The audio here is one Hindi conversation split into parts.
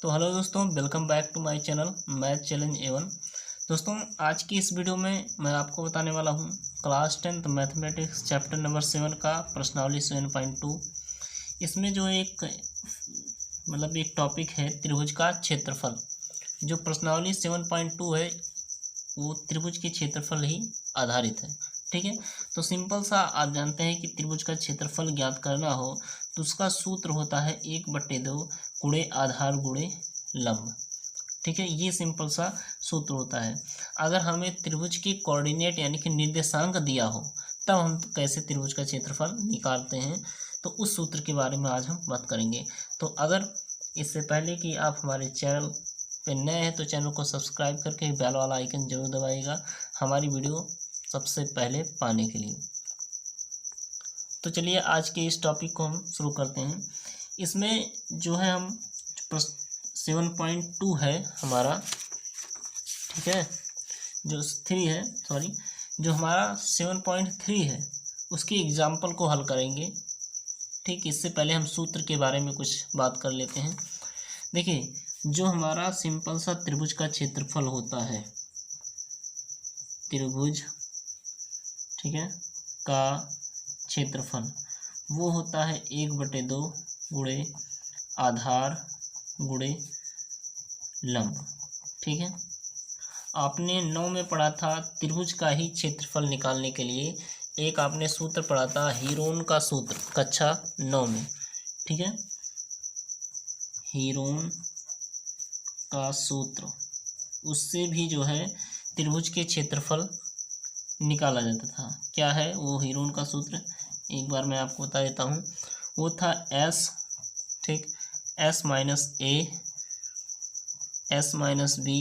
तो हेलो दोस्तों, welcome back to my channel Math Challenge एवन। दोस्तों, आज की इस वीडियो में मैं आपको बताने वाला हूं class 10th mathematics chapter number 7 का प्रश्नावली 7.2। इसमें जो एक टॉपिक है त्रिभुज का क्षेत्रफल। जो प्रश्नावली 7.2 है वो त्रिभुज के क्षेत्रफल ही आधारित है। ठीक है, तो सिंपल सा आप जानते हैं कि त्रिभुज का क्षेत्रफल ज्ञात करना हो तो उसका सूत्र होता है 1/2 गुणे आधार गुणे लंब। ठीक है, ये सिंपल सा सूत्र होता है। अगर हमें त्रिभुज की कोऑर्डिनेट यानी कि निर्देशांक दिया हो तब हम कैसे त्रिभुज का क्षेत्रफल निकालते हैं, तो उस सूत्र के बारे में आज हम बात करेंगे। तो अगर इससे पहले कि आप हमारे चैनल पे नए हैं तो चैनल को सब्सक्राइब करके बेल वाला आइकन जरूर दबाइएगा हमारी वीडियो सबसे पहले पाने के लिए। तो चलिए आज के इस टॉपिक को हम शुरू करते हैं। इसमें जो है हम 7.2 है हमारा, ठीक है, जो 3 है, सॉरी, जो हमारा 7.3 है उसके एग्जाम्पल को हल करेंगे। ठीक, इससे पहले हम सूत्र के बारे में कुछ बात कर लेते हैं। देखिए, जो हमारा सिंपल सा त्रिभुज का क्षेत्रफल होता है, त्रिभुज, ठीक है, का क्षेत्रफल वो होता है 1/2 गुणे आधार गुणे लंब। ठीक है, आपने 9 में पढ़ा था त्रिभुज का ही क्षेत्रफल निकालने के लिए एक आपने सूत्र पढ़ा था हीरोन का सूत्र, कक्षा 9 में। ठीक है, हीरोन का सूत्र, उससे भी जो है त्रिभुज के क्षेत्रफल निकाला जाता था। क्या है वो हीरोन का सूत्र, एक बार मैं आपको बता देता हूँ। वो था S, ठीक, S minus A, S minus B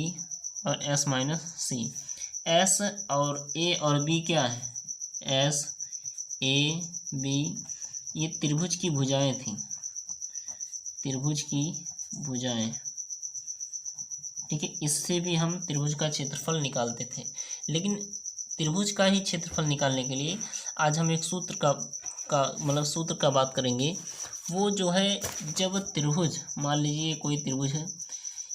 और S माइनस C। S और A और B क्या है, S A B, ये त्रिभुज की भुजाएं थीं, त्रिभुज की भुजाएं। ठीक है, इससे भी हम त्रिभुज का क्षेत्रफल निकालते थे। लेकिन त्रिभुज का ही क्षेत्रफल निकालने के लिए आज हम एक सूत्र का सूत्र का बात करेंगे। वो जो है, जब त्रिभुज, मान लीजिए कोई त्रिभुज है,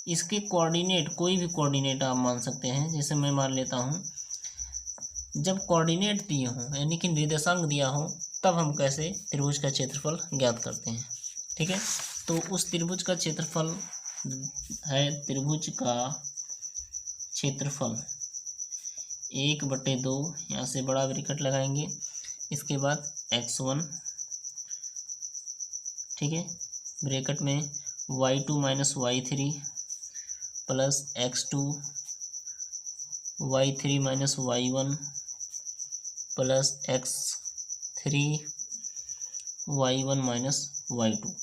इसके कोऑर्डिनेट, कोई भी कोऑर्डिनेट आप मान सकते हैं, जैसे मैं मान लेता हूँ, जब कोऑर्डिनेट दिए हों यानी कि निर्देशांक दिया हो तब हम कैसे त्रिभुज का क्षेत्रफल ज्ञात करते हैं। ठीक है, तो उस त्रिभुज का क्षेत्रफल है, त्रिभुज का क्षेत्रफल 1/2, यहाँ से बड़ा ब्रैकेट लगाएंगे, इसके बाद x1, ठीक है, ब्रैकेट में y2 minus y3 plus x2, y3 minus y1 plus x3 y1 minus y2।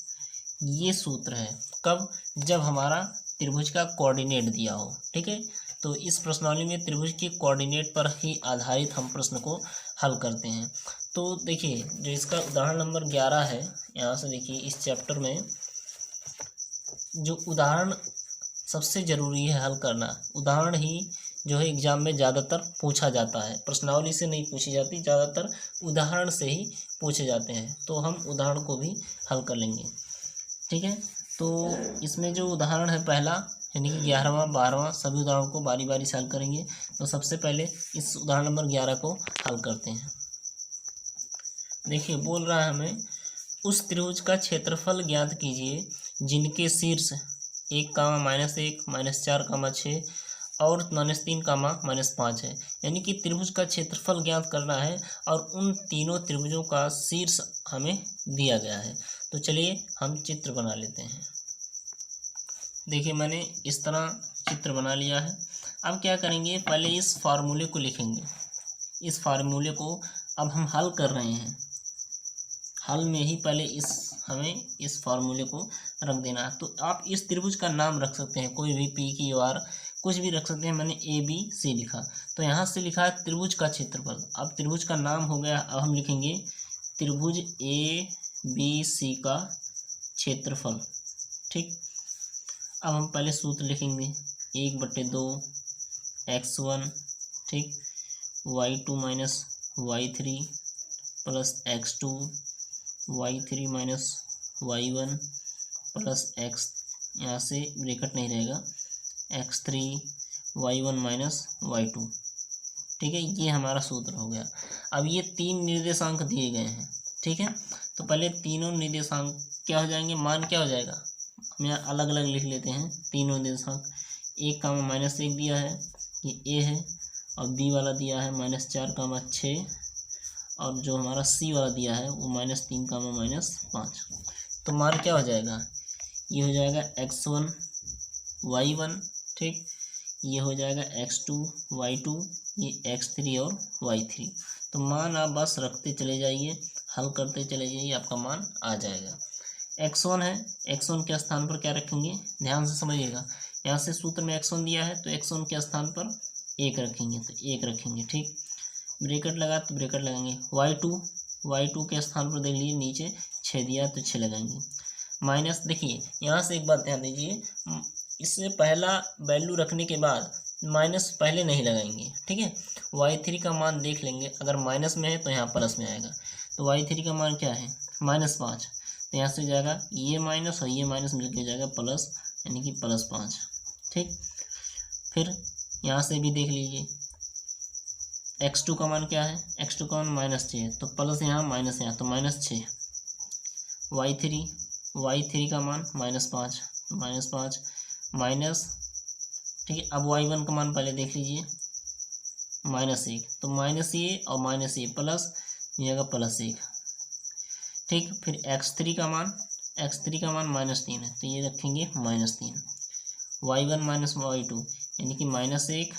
ये सूत्र है कब, जब हमारा त्रिभुज का कोऑर्डिनेट दिया हो। ठीक है, तो इस प्रश्नावली में त्रिभुज के कोऑर्डिनेट पर ही आधारित हम प्रश्न को हल करते हैं। तो देखिए, जो इसका उदाहरण नंबर 11 है, यहाँ से देखिए, इस चैप्टर में जो उदाहरण सबसे ज़रूरी है हल करना, उदाहरण ही जो है एग्जाम में ज़्यादातर पूछा जाता है, प्रश्नावली से नहीं पूछी जाती, ज़्यादातर उदाहरण से ही पूछे जाते हैं। तो हम उदाहरण को भी हल कर लेंगे। ठीक है, तो इसमें जो उदाहरण है पहला, यानी कि 11वां 12वां, सभी उदाहरणों को बारी बारी से हल करेंगे। तो सबसे पहले इस उदाहरण नंबर 11 को हल करते हैं। देखिए, बोल रहा है हमें, उस त्रिभुज का क्षेत्रफल ज्ञात कीजिए जिनके शीर्ष 1, -1, -4, 6 और -3, -5 है। यानी कि त्रिभुज का क्षेत्रफल ज्ञात करना है और उन तीनों त्रिभुजों का शीर्ष हमें दिया गया है। तो चलिए हम चित्र बना लेते हैं। देखिए, मैंने इस तरह चित्र बना लिया है। अब क्या करेंगे, पहले इस फार्मूले को लिखेंगे। इस फार्मूले को अब हम हल कर रहे हैं, हल में ही पहले हमें इस फार्मूले को रख देना है। तो आप इस त्रिभुज का नाम रख सकते हैं, कोई भी PQR कुछ भी रख सकते हैं। मैंने ABC लिखा, तो यहाँ से लिखा है त्रिभुज का क्षेत्रफल। अब त्रिभुज का नाम हो गया, अब हम लिखेंगे त्रिभुज ABC का क्षेत्रफल। ठीक, अब हम पहले सूत्र लिखेंगे 1/2 x1, ठीक, y2 minus y3 plus x2, y3 minus y1 plus यहाँ से ब्रैकेट नहीं रहेगा, x3 y1 माइनस y2। ठीक है, ये हमारा सूत्र हो गया। अब ये तीन निर्देशांक दिए गए हैं, ठीक है, तो पहले तीनों निर्देशांक क्या हो जाएंगे, मान क्या हो जाएगा, हम यहाँ अलग अलग लिख लेते हैं तीनों निर्देशांक। 1, -1 दिया है, ये a है, और b वाला दिया है -4, 6, और जो हमारा c वाला दिया है वो -3, -5। तो मान क्या हो जाएगा, ये हो जाएगा x1 y1, ठीक, ये हो जाएगा x2 y2, ये x3 और y3। तो मान आप बस रखते चले जाइए, हल करते चले जाइए, आपका मान आ जाएगा। x1 है, x1 के स्थान पर क्या रखेंगे, ध्यान से समझिएगा, यहाँ से सूत्र में x1 दिया है तो x1 के स्थान पर 1 रखेंगे, तो 1 रखेंगे, ठीक, ब्रैकेट लगा तो ब्रैकेट लगाएंगे। y2 के स्थान पर देख लीजिए, नीचे 6 दिया तो 6 लगाएंगे, माइनस। देखिए यहाँ से एक बात ध्यान दीजिए, इससे पहला वैल्यू रखने के बाद माइनस पहले नहीं लगाएंगे, ठीक है। y3 का मान देख लेंगे, अगर माइनस में है तो यहाँ प्लस में आएगा, तो y3 का मान क्या है, -5, तो यहाँ से जाएगा ये माइनस और ये माइनस मिलकर जाएगा प्लस, यानी कि +5, ठीक। फिर यहाँ से भी देख लीजिए, x2 का मान क्या है, x2 का मान -6 है, तो प्लस यहाँ माइनस यहाँ, तो -6। y3 का मान -5, तो -5 माइनस, ठीक है। अब y1 का मान पहले देख लीजिए, -1, तो माइनस ये और माइनस ये प्लस, मिलेगा +1, ठीक। फिर x3 का मान -3 है, तो ये रखेंगे -3। y1 माइनस y2 यानी कि -1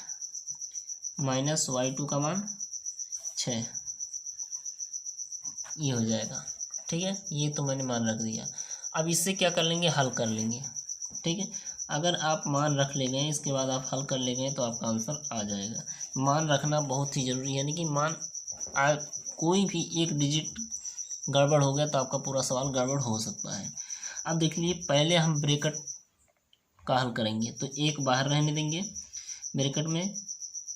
माइनस y2 का मान 6, ये हो जाएगा, ठीक है। ये तो मैंने मान रख दिया। अब इससे क्या कर लेंगे, हल कर लेंगे, ठीक है। अगर आप मान रख ले गए, इसके बाद आप हल कर ले गए, तो आपका आंसर आ जाएगा। मान रखना बहुत ही ज़रूरी है, यानी कि मान कोई भी एक डिजिट गड़बड़ हो गया तो आपका पूरा सवाल गड़बड़ हो सकता है। अब देख लीजिए, पहले हम ब्रैकेट का हल करेंगे, तो 1 बाहर रहने देंगे, ब्रैकेट में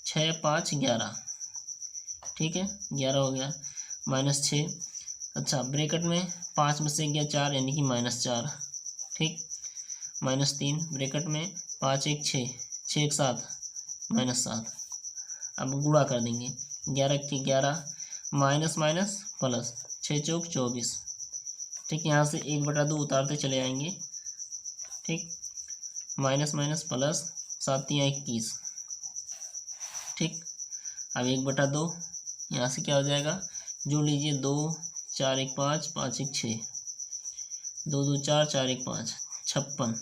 6, 5, 11, ठीक है, 11 हो गया, -6। अच्छा, ब्रैकेट में 5 में से गया 4, यानी कि -4, ठीक, -3, ब्रैकेट में 5, 1, 6, 6, 1, 7, -7। अब गुणा कर देंगे, 11 की 11, माइनस माइनस प्लस, 6 चौक 24, ठीक, यहाँ से 1/2 उतारते चले आएंगे, ठीक, माइनस माइनस प्लस, 7 × 21, ठीक। अब 1/2, यहाँ से क्या हो जाएगा, जोड़ लीजिए, 2, 4, 1, 5, 5, 1, 6, 2, 2, 4, 4, 1, 5, 56,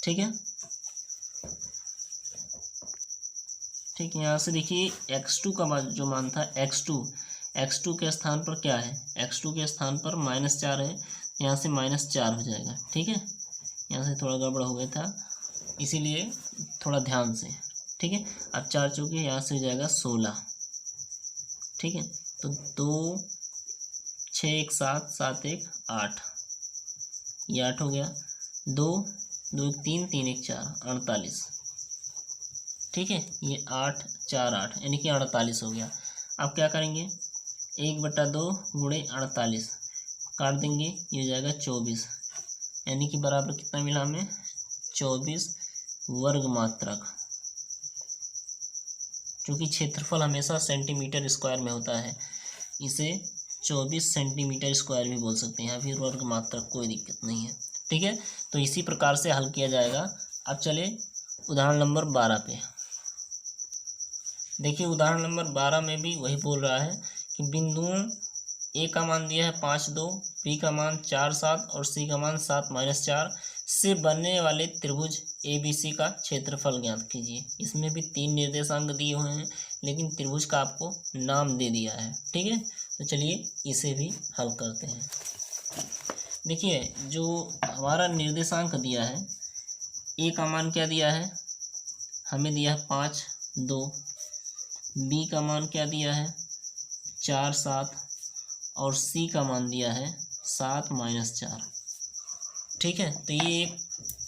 ठीक है, ठीक। यहाँ से देखिए x2 का जो मान था, x2 के स्थान पर क्या है, x2 के स्थान पर -4 है, यहाँ से -4 हो जाएगा, ठीक है। यहाँ से थोड़ा गड़बड़ हो गया था, इसीलिए थोड़ा ध्यान से, ठीक है। अब 4 चौके, यहाँ से हो जाएगा 16, ठीक है। तो 2, 6, 1, 7, 7, 1, 8, ये 8 हो गया, 2, 2, 1, 3, 3, 1, 4, 48, ठीक है। ये 8, 4, 8 यानी कि 48 हो गया। अब क्या करेंगे, 1/2 गुणे 48 काट देंगे, ये हो जाएगा 24, यानी कि बराबर कितना मिला हमें, 24 वर्ग मात्रक। क्योंकि क्षेत्रफल हमेशा सेंटीमीटर स्क्वायर में होता है, इसे 24 सेंटीमीटर स्क्वायर भी बोल सकते हैं, या फिर वर्ग मात्रक, कोई दिक्कत नहीं है, ठीक है। तो इसी प्रकार से हल किया जाएगा। अब चले उदाहरण नंबर 12 पे। देखिए उदाहरण नंबर 12 में भी वही बोल रहा है कि बिंदुओं ए का मान दिया है 5, 2, बी का मान 4, 7 और सी का मान 7, -4 से बनने वाले त्रिभुज ABC का क्षेत्रफल ज्ञात कीजिए। इसमें भी 3 निर्देशांक दिए हुए हैं, लेकिन त्रिभुज का आपको नाम दे दिया है, ठीक है। तो चलिए इसे भी हल करते हैं। देखिए जो हमारा निर्देशांक दिया है, ए का मान क्या दिया है, हमें दिया है 5, 2, बी का मान क्या दिया है 4, 7 और सी का मान दिया है 7, -4, ठीक है। तो ये एक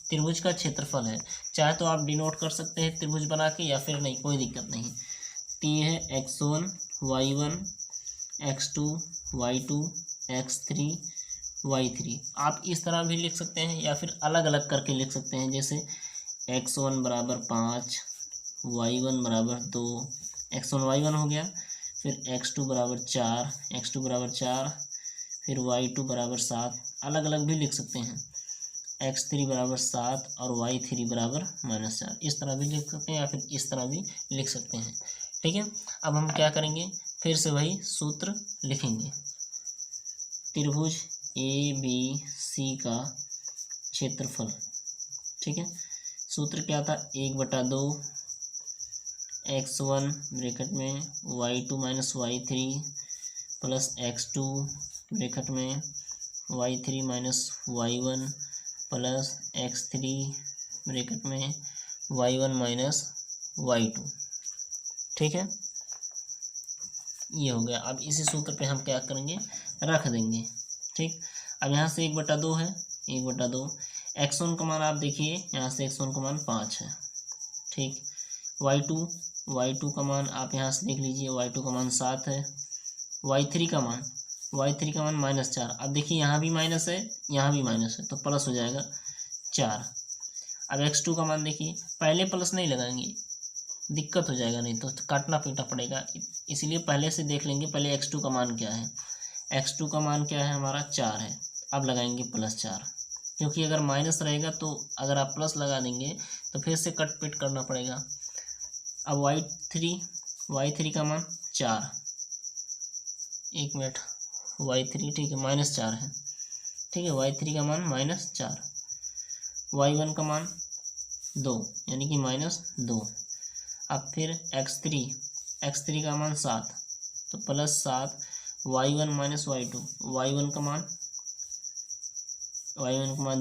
त्रिभुज का क्षेत्रफल है, चाहे तो आप डिनोट कर सकते हैं त्रिभुज बना के, या फिर नहीं, कोई दिक्कत नहीं। तो ये है x1 y1 x2 y2 x3 y3। आप इस तरह भी लिख सकते हैं या फिर अलग अलग करके लिख सकते हैं, जैसे x1 बराबर 5, y1 बराबर 2, x1 y1 हो गया, फिर x2 बराबर 4, x2 बराबर 4, फिर y2 बराबर 7। अलग अलग भी लिख सकते हैं, x3 बराबर 7 और y3 बराबर -4। इस तरह भी लिख सकते हैं या फिर इस तरह भी लिख सकते हैं। ठीक है, अब हम क्या करेंगे, फिर से वही सूत्र लिखेंगे। त्रिभुज ABC का क्षेत्रफल, ठीक है, सूत्र क्या था, 1/2 x1 ब्रैकेट में y2 minus y3 plus x2 bracket में y3 minus y1 plus x3 bracket में y1 माइनस y2। ठीक है, ये हो गया। अब इसी सूत्र पे हम क्या करेंगे, रख देंगे। ठीक, अब यहाँ से 1/2 है, 1/2 x1 का मान आप देखिए, यहाँ से x1 का मान 5 है। ठीक, y2 का मान आप यहाँ से देख लीजिए, y2 का मान 7 है। y3 का मान -4। अब देखिए यहाँ भी माइनस है, यहाँ भी माइनस है, तो प्लस हो जाएगा 4। अब x2 का मान देखिए, पहले प्लस नहीं लगाएंगे, दिक्कत हो जाएगा, नहीं तो काटना पीटना पड़ेगा, इसलिए पहले से देख लेंगे पहले x2 का मान क्या है। x2 का मान क्या है हमारा, 4 है। अब लगाएंगे +4, क्योंकि अगर माइनस रहेगा तो अगर आप प्लस लगा देंगे तो फिर से कट पीट करना पड़ेगा। अब y3 का मान 4, एक मिनट, y3 ठीक है -4 है। ठीक है, y3 का मान -4, y1 का मान 2 यानी कि -2। अब फिर x3 का मान 7, तो +7, y1 माइनस y2, y1 का मान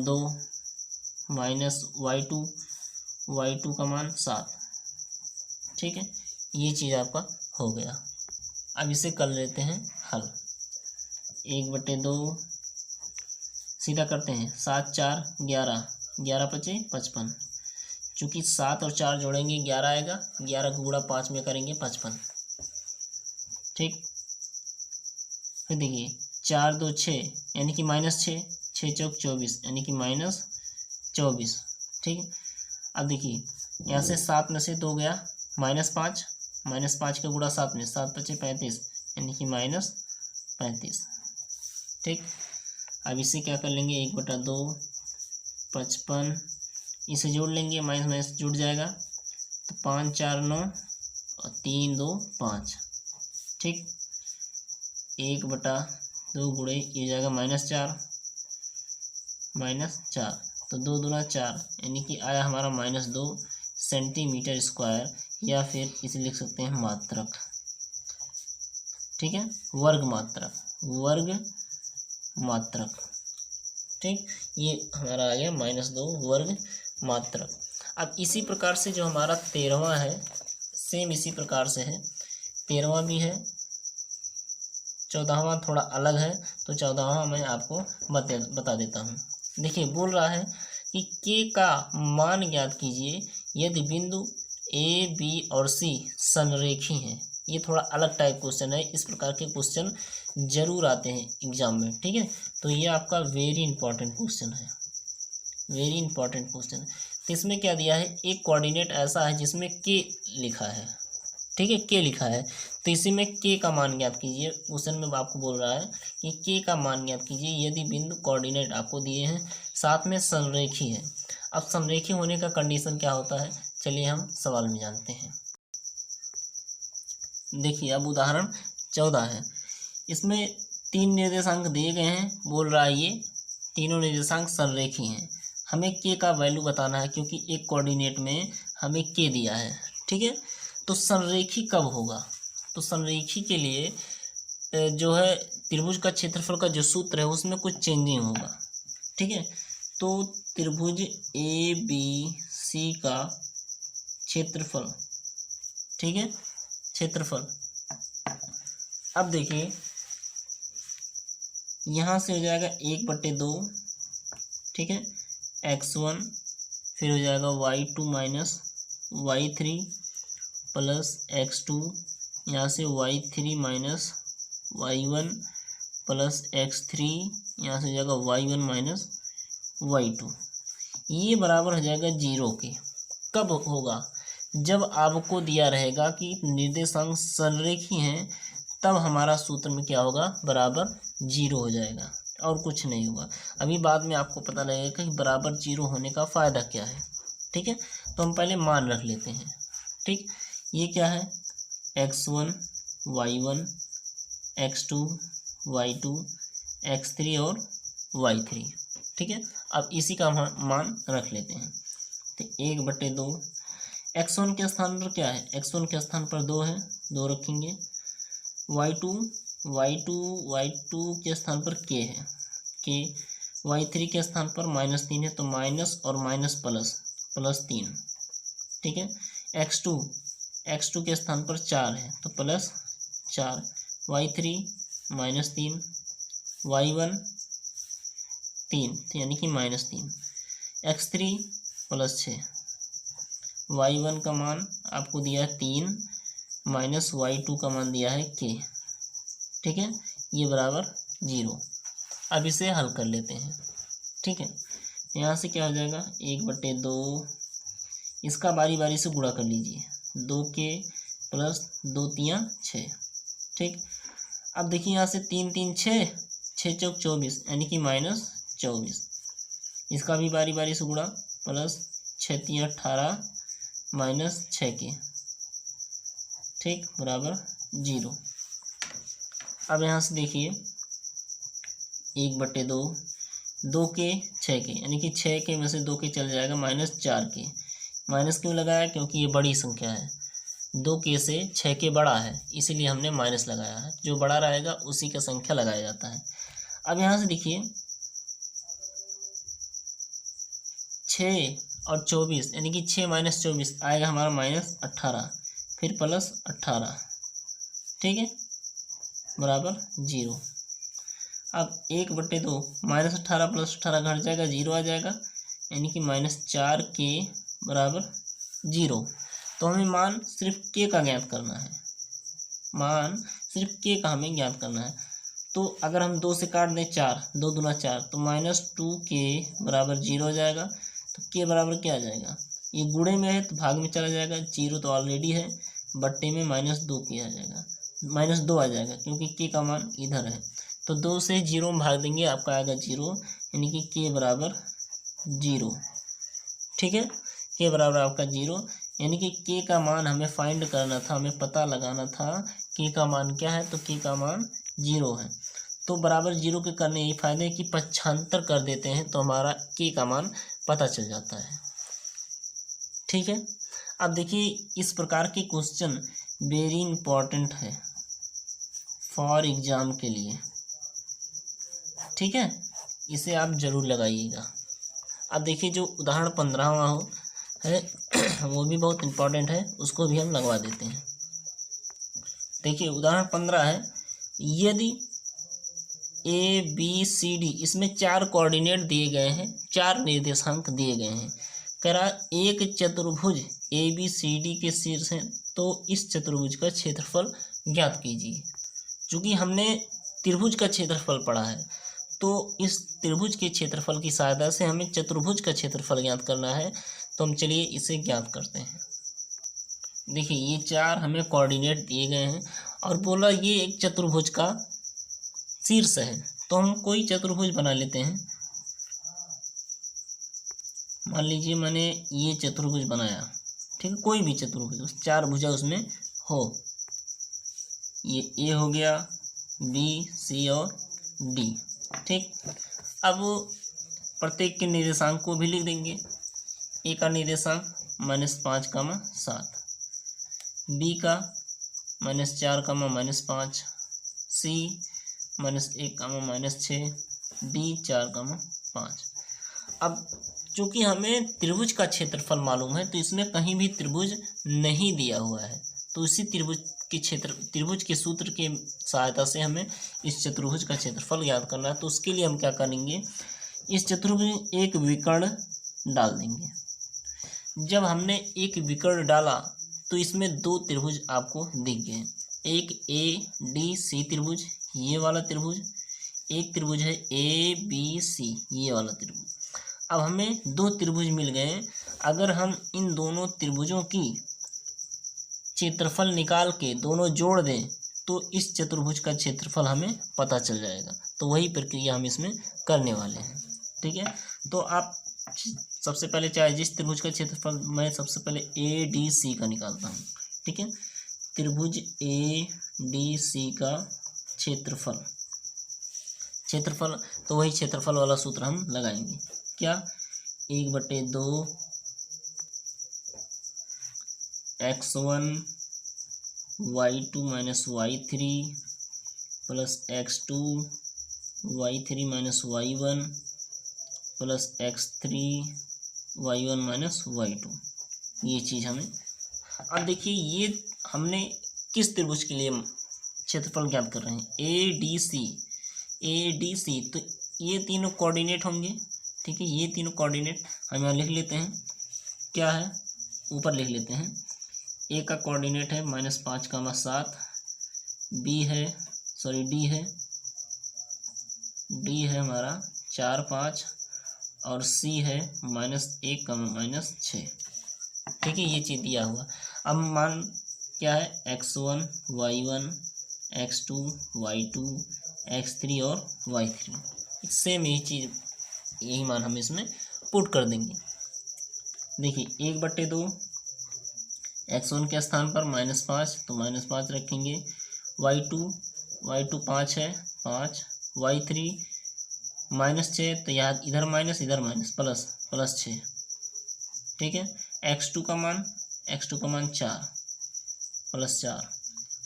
2 माइनस y2 का मान 7। ठीक है, ये चीज़ आपका हो गया। अब इसे कर लेते हैं हल। 1/2 सीधा करते हैं, 7 4 11, 11 पचे 55। चूँकि 7 और 4 जोड़ेंगे 11 आएगा, 11 को गुणा 5 में करेंगे 55। ठीक, फिर देखिए 4 2 6 यानी कि -6, 6 चौक 24 यानी कि -24। ठीक, अब देखिए यहाँ से 7 में से 2 गया, -5, -5 का गुणा 7 में, 7 पचे 35 यानी कि -35। ठीक, अब इसे क्या कर लेंगे, 1/2 55, इसे जोड़ लेंगे, माइनस जुड़ जाएगा, तो 5 4 9 और 3 2 5। ठीक, 1/2 गुणे ये जाएगा -4, तो 2 दूना 4 यानी कि आया हमारा -2 सेंटीमीटर स्क्वायर, या फिर इसे लिख सकते हैं मात्रक। ठीक है, वर्ग मात्रक। ठीक, ये हमारा आ गया -2 वर्ग मात्रक। अब इसी प्रकार से जो हमारा 13वां है, सेम इसी प्रकार से है, 13वां भी है, 14वां थोड़ा अलग है, तो 14वां मैं आपको बता देता हूँ। देखिए बोल रहा है कि के का मान ज्ञात कीजिए यदि बिंदु ए बी और सी संरेखी हैं। ये थोड़ा अलग टाइप क्वेश्चन है, इस प्रकार के क्वेश्चन जरूर आते हैं एग्जाम में। ठीक है, तो ये आपका वेरी इंपॉर्टेंट क्वेश्चन है, वेरी इंपॉर्टेंट क्वेश्चन है। तो इसमें क्या दिया है, एक कोऑर्डिनेट ऐसा है जिसमें के लिखा है। ठीक है, के लिखा है, तो इसी में के का मान ज्ञात कीजिए। क्वेश्चन में आपको बोल रहा है कि के का मान ज्ञात कीजिए यदि बिंदु कोऑर्डिनेट आपको दिए हैं, साथ में संरेखी है। अब संरेखी होने का कंडीशन क्या होता है, चलिए हम सवाल में जानते हैं। देखिए अब उदाहरण 14 है, इसमें 3 निर्देशांक दिए गए हैं। बोल रहा है ये तीनों निर्देशांक संरेखी हैं, हमें के का वैल्यू बताना है, क्योंकि एक कोऑर्डिनेट में हमें के दिया है। ठीक है, तो संरेखी कब होगा, तो संरेखी के लिए जो है त्रिभुज का क्षेत्रफल का जो सूत्र है उसमें कुछ चेंजिंग होगा। ठीक है, तो त्रिभुज ए बी सी का क्षेत्रफल, ठीक है, क्षेत्रफल। अब देखिए यहाँ से हो जाएगा 1/2, ठीक है, x1, फिर हो जाएगा y2 minus y3 plus x2, यहाँ से y3 minus y1 plus x3, यहाँ से हो जाएगा y1 माइनस y2, ये बराबर हो जाएगा 0 के। कब होगा? जब आपको दिया रहेगा कि निर्देशांक संरेखी हैं, तब हमारा सूत्र में क्या होगा, बराबर 0 हो जाएगा और कुछ नहीं होगा। अभी बाद में आपको पता लगेगा कि बराबर 0 होने का फ़ायदा क्या है। ठीक है, तो हम पहले मान रख लेते हैं। ठीक, ये क्या है, x1 y1 x2 y2 x3 और y3। ठीक है, अब इसी का हम मान रख लेते हैं। तो 1/2, x1 के स्थान पर क्या है, x1 के स्थान पर 2 है, 2 रखेंगे। y2 के स्थान पर k है, k। y3 के स्थान पर -3 है, तो माइनस और माइनस प्लस 3। ठीक है, x2 के स्थान पर 4 है, तो +4, y3 -3, y1 3, तो यानी कि -3, x3 +6, y1 का मान आपको दिया है 3 माइनस y2 का मान दिया है k। ठीक है, ये बराबर 0। अब इसे हल कर लेते हैं। ठीक है, यहाँ से क्या हो जाएगा, 1/2, इसका बारी बारी से गुणा कर लीजिए, 2k प्लस 2 3 6। ठीक, अब देखिए यहाँ से 3 3 6, 6 चौक 24, यानी कि -24। इसका भी बारी बारी से गुणा, प्लस 6 3 18 -6k। ठीक, बराबर 0। अब यहाँ से देखिए 1/2, 2k 6k, यानी कि 6k में से 2k चल जाएगा, -4k। माइनस क्यों लगाया, क्योंकि ये बड़ी संख्या है, 2k से 6k बड़ा है, इसीलिए हमने माइनस लगाया है। जो बड़ा रहेगा उसी का संख्या लगाया जाता है। अब यहाँ से देखिए 6 और 24, यानी कि 6 - 24 आएगा हमारा -18, फिर +18। ठीक है, बराबर 0। अब 1/2, -18 + 18 घट जाएगा, 0 आ जाएगा, यानी कि -4k बराबर 0। तो हमें मान सिर्फ k का ज्ञात करना है, मान सिर्फ k का हमें ज्ञात करना है। तो अगर हम 2 से काट दें 4, 2 दूना 4, तो -2k बराबर 0 हो जाएगा। तो k बराबर क्या आ जाएगा, ये गुणे में है तो भाग में चला जाएगा, 0 तो ऑलरेडी है, बट्टे में -2k आ जाएगा, -2 आ जाएगा, क्योंकि k का मान इधर है। तो 2 से 0 में भाग देंगे, आपका आएगा 0, यानी कि k बराबर 0। ठीक है, k बराबर आपका 0, यानी कि k का मान हमें फाइंड करना था, हमें पता लगाना था k का मान क्या है, तो k का मान 0 है। तो बराबर 0 के करने ये फायदे हैं कि पक्षांतर कर देते हैं तो हमारा k का मान पता चल जाता है। ठीक है, अब देखिए इस प्रकार के क्वेश्चन वेरी इंपॉर्टेंट है फॉर एग्जाम के लिए। ठीक है, इसे आप जरूर लगाइएगा। अब देखिए जो उदाहरण 15वां है वो भी बहुत इंपॉर्टेंट है, उसको भी हम लगवा देते हैं। देखिए उदाहरण 15 है, यदि ABCD, इसमें 4 कोऑर्डिनेट दिए गए हैं, 4 निर्देशांक दिए गए हैं। कह रहा एक चतुर्भुज ABCD के शीर्ष हैं, तो इस चतुर्भुज का क्षेत्रफल ज्ञात कीजिए। चूँकि हमने त्रिभुज का क्षेत्रफल पढ़ा है, तो इस त्रिभुज के क्षेत्रफल की सहायता से हमें चतुर्भुज का क्षेत्रफल ज्ञात करना है। तो हम चलिए इसे ज्ञात करते हैं। देखिए ये 4 हमें कोऑर्डिनेट दिए गए हैं और बोला ये एक चतुर्भुज का शीर्ष है, तो हम कोई चतुर्भुज बना लेते हैं। मान लीजिए मैंने ये चतुर्भुज बनाया, ठीक है, कोई भी चतुर्भुज, 4 भुजा उसमें हो, ये A हो गया, B, C और D। ठीक, अब प्रत्येक के निर्देशांक को भी लिख देंगे। A का निर्देशांक -5, 7, B का -4, -5, C -1, -6, D 4, 5। अब चूंकि हमें त्रिभुज का क्षेत्रफल मालूम है, तो इसमें कहीं भी त्रिभुज नहीं दिया हुआ है, तो इसी त्रिभुज के सूत्र के सहायता से हमें इस चतुर्भुज का क्षेत्रफल ज्ञात करना है। तो उसके लिए हम क्या करेंगे, इस चतुर्भुज में एक विकर्ण डाल देंगे। जब हमने एक विकर्ण डाला तो इसमें 2 त्रिभुज आपको दिख गए, एक ADC त्रिभुज, ये वाला त्रिभुज, एक त्रिभुज है ABC, ये वाला त्रिभुज। अब हमें दो त्रिभुज मिल गए। अगर हम इन दोनों त्रिभुजों की क्षेत्रफल निकाल के दोनों जोड़ दें तो इस चतुर्भुज का क्षेत्रफल हमें पता चल जाएगा। तो वही प्रक्रिया हम इसमें करने वाले हैं। ठीक है, तो आप सबसे पहले चाहे जिस त्रिभुज का क्षेत्रफल, मैं सबसे पहले ADC का निकालता हूँ। ठीक है, त्रिभुज ADC का क्षेत्रफल तो वही क्षेत्रफल वाला सूत्र हम लगाएंगे। क्या, 1/2 x1 y2 minus y3 plus x2 y3 minus y1 plus x3 y1 minus y2, ये चीज़ हमें। अब देखिए, ये हमने किस त्रिभुज के लिए क्षेत्रफल ज्ञात कर रहे हैं, ADC। तो ये तीनों कोऑर्डिनेट होंगे। ठीक है, ये तीनों कोऑर्डिनेट हम यहाँ लिख लेते हैं। क्या है, ऊपर लिख लेते हैं। A का कोऑर्डिनेट है -5, 7, D है हमारा 4, 5 और C है -1, -6। ठीक है, ये चीज़ दिया हुआ। अब मान क्या है, x1 y1 x2 y2 x3 और y3, सेम यही चीज़, यही मान हम इसमें पुट कर देंगे। देखिए, 1/2 x1 के स्थान पर -5, तो -5 रखेंगे। y2 5 है, 5, y3 -6, तो यहाँ इधर माइनस इधर माइनस, प्लस 6। ठीक है, x2 का मान 4 +4,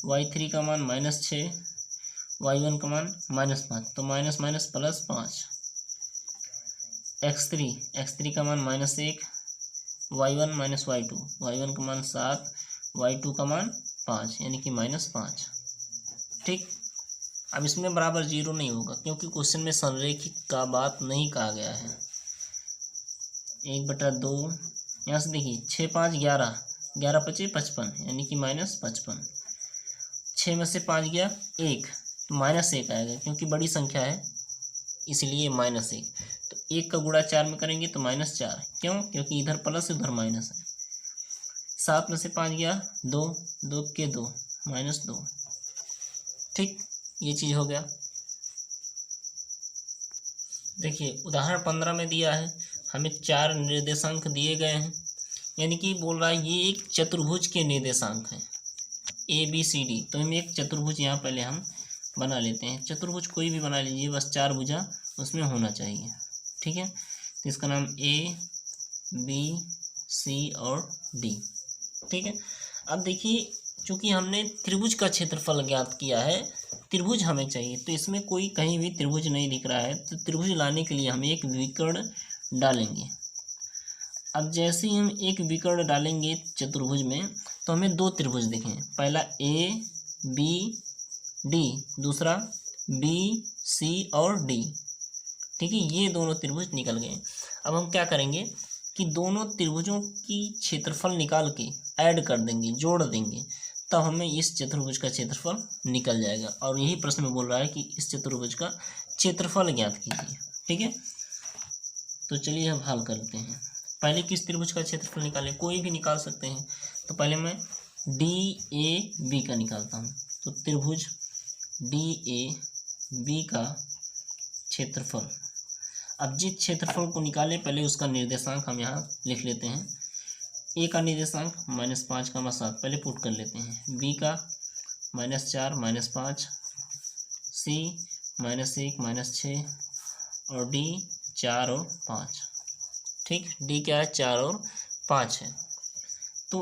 y3 का मान -6, y1 का मान -5, तो माइनस माइनस +5। x3 का मान -1, y1 माइनस y2 का मान 7, y2 का मान 5, यानी कि -5। ठीक, अब इसमें बराबर 0 नहीं होगा क्योंकि क्वेश्चन में संरेखित का बात नहीं कहा गया है। 1/2, यहाँ से देखिए 6, 5, 11, 11 × 5 = 55, यानी कि -55। 6 में से 5 गया 1, तो -1 आएगा क्योंकि बड़ी संख्या है इसलिए -1। तो 1 का गुणा 4 में करेंगे तो -4, क्यों, क्योंकि इधर प्लस उधर माइनस है। 7 में से 5 गया 2, 2 के 2 -2। ठीक, ये चीज़ हो गया। देखिए, उदाहरण 15 में दिया है, हमें 4 निर्देशांक दिए गए हैं, यानी कि बोल रहा है ये एक चतुर्भुज के निर्देशांक हैं ABCD। तो हम एक चतुर्भुज यहाँ पहले हम बना लेते हैं। चतुर्भुज कोई भी बना लीजिए, बस 4 भुजा उसमें होना चाहिए। ठीक है, तो इसका नाम A, B, C और D। ठीक है, अब देखिए, चूंकि हमने त्रिभुज का क्षेत्रफल ज्ञात किया है, त्रिभुज हमें चाहिए, तो इसमें कोई कहीं भी त्रिभुज नहीं दिख रहा है, तो त्रिभुज लाने के लिए हम एक विकर्ण डालेंगे। अब जैसे ही हम एक विकर्ण डालेंगे चतुर्भुज में, तो हमें 2 त्रिभुज दिखें। पहला ABD, दूसरा BC और D। ठीक है, ये दोनों त्रिभुज निकल गए। अब हम क्या करेंगे कि दोनों त्रिभुजों की क्षेत्रफल निकाल के ऐड कर देंगे, जोड़ देंगे, तब हमें इस चतुर्भुज का क्षेत्रफल निकल जाएगा। और यही प्रश्न में बोल रहा है कि इस चतुर्भुज का क्षेत्रफल ज्ञात कीजिए। ठीक है, तो चलिए अब हल करते हैं। पहले किस त्रिभुज का क्षेत्रफल निकालें, कोई भी निकाल सकते हैं। तो पहले मैं DAB का निकालता हूँ। तो त्रिभुज DAB का क्षेत्रफल, अब जिस क्षेत्रफल को निकाले पहले उसका निर्देशांक हम यहाँ लिख लेते हैं। A का निर्देशांक -5, 7, पहले पुट कर लेते हैं। B का -4, -5, C -1, -6 और D 4 और 5। ठीक, D क्या है, 4 और 5 है। तो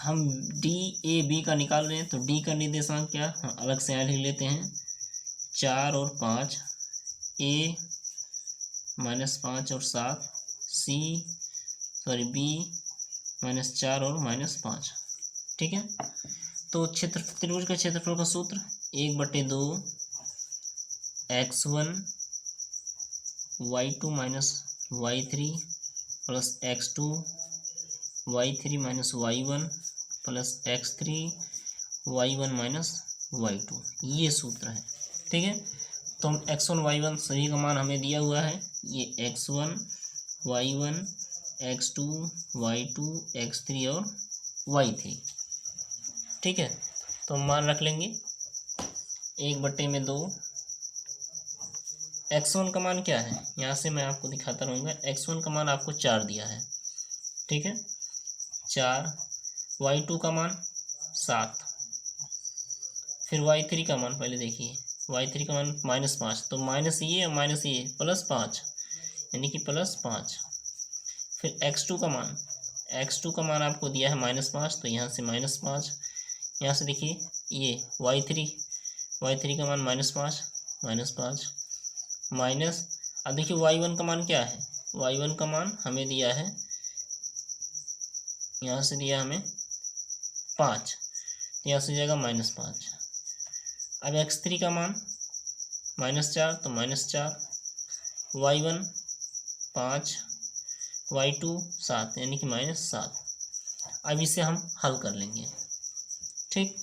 हम DAB का निकाल रहे हैं, तो D का निर्देशांक क्या, हम अलग से यहाँ लिख लेते हैं, 4 और 5, A -5 और 7, B -4 और -5। ठीक है, तो त्रिभुज का क्षेत्रफल का सूत्र 1/2 x1 y2 minus y3 plus x2 y3 minus y1 plus x3 y1 minus y2, ये सूत्र है। ठीक है, तो हम x1 y1 सभी का मान हमें दिया हुआ है, ये x1 y1 x2 y2 x3 और y3, ठीक है। तो हम मान रख लेंगे 1/2। x1 का मान क्या है, यहाँ से मैं आपको दिखाता रहूँगा। x1 का मान आपको 4 दिया है, ठीक है, 4। y2 का मान 7। फिर y3 का मान पहले देखिए, y3 का मान -5, तो माइनस ये और माइनस ये +5, यानी कि +5। फिर x2 का मान, x2 का मान आपको दिया है -5, तो यहाँ से -5। यहाँ से देखिए ये y3 का मान -5 माइनस। अब देखिए y1 का मान क्या है, y1 का मान हमें दिया है, यहाँ से दिया हमें 5, तो यहाँ से जाएगा -5। अब x3 का मान -4, तो -4, y1 5, y2 7, यानी कि -7। अब इसे हम हल कर लेंगे, ठीक।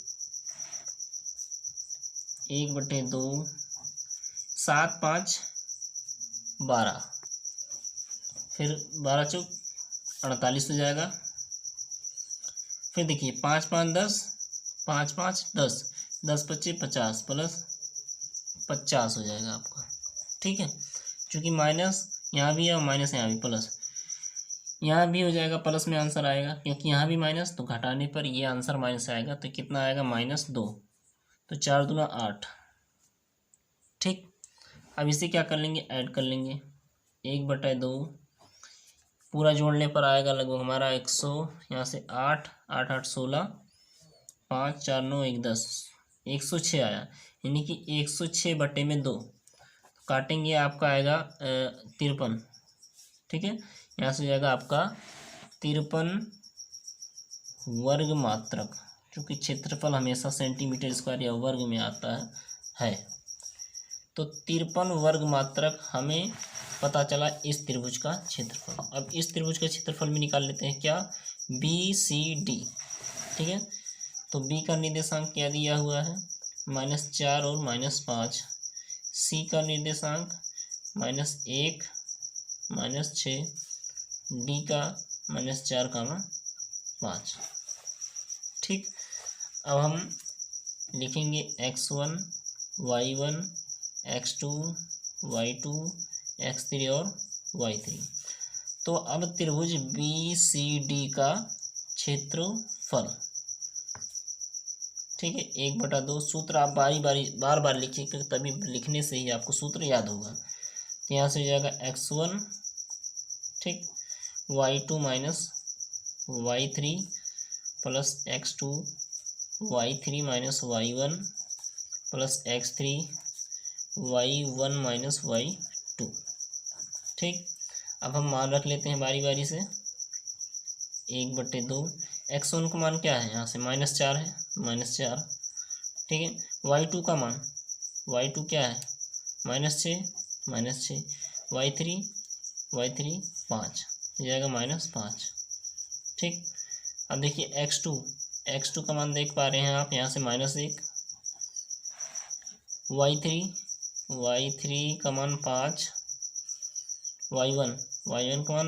1/2, 7 5 12, फिर 12 चौक 48 हो जाएगा। फिर देखिए 5 5 10, 5 5 10, 10 25 50 प्लस 50 हो जाएगा आपका, ठीक है। क्योंकि माइनस यहाँ भी है और माइनस यहाँ भी, प्लस यहाँ भी हो जाएगा, प्लस में आंसर आएगा, क्योंकि यहाँ भी माइनस, तो घटाने पर ये आंसर माइनस आएगा, तो कितना आएगा -2, तो 4 दूना 8, ठीक। अब इसे क्या कर लेंगे, ऐड कर लेंगे। 1/2 पूरा जोड़ने पर आएगा लगभग हमारा 100, यहाँ से 8 8 8 16, 5 4 9 1 10, 106 आया, यानी कि 106/2 काटेंगे, आपका आएगा 53, ठीक है। यहाँ से जाएगा आपका 53 वर्ग मात्रक, क्योंकि क्षेत्रफल हमेशा सेंटीमीटर स्क्वायर या वर्ग में आता है। तो 53 वर्ग मात्रक हमें पता चला इस त्रिभुज का क्षेत्रफल। अब इस त्रिभुज का क्षेत्रफल भी निकाल लेते हैं, क्या, BCD, ठीक है। तो B का निर्देशांक क्या दिया हुआ है, -4 और -5। C का निर्देशांक -1 -6, D का -4, 5, ठीक। अब हम लिखेंगे x1 y1 x2 y2 x3 और y3। तो अब त्रिभुज BCD का क्षेत्रफल, ठीक है, 1/2। सूत्र आप बार बार लिखिए, क्योंकि तभी लिखने से ही आपको सूत्र याद होगा। तो यहाँ से हो जाएगा x1, ठीक, y2 - y3 plus x2 y3 - y1 plus x3 y1 - y2, ठीक। अब हम मान रख लेते हैं बारी बारी से। 1/2, x1 का मान क्या है, यहाँ से -4 है, -4, ठीक है। y2 का मान, y2 क्या है, -6, y3 5, तो जाएगा -5, ठीक। अब देखिए x2 का मान देख पा रहे हैं आप, यहाँ से -1, y3 का मान 5, y1 का मान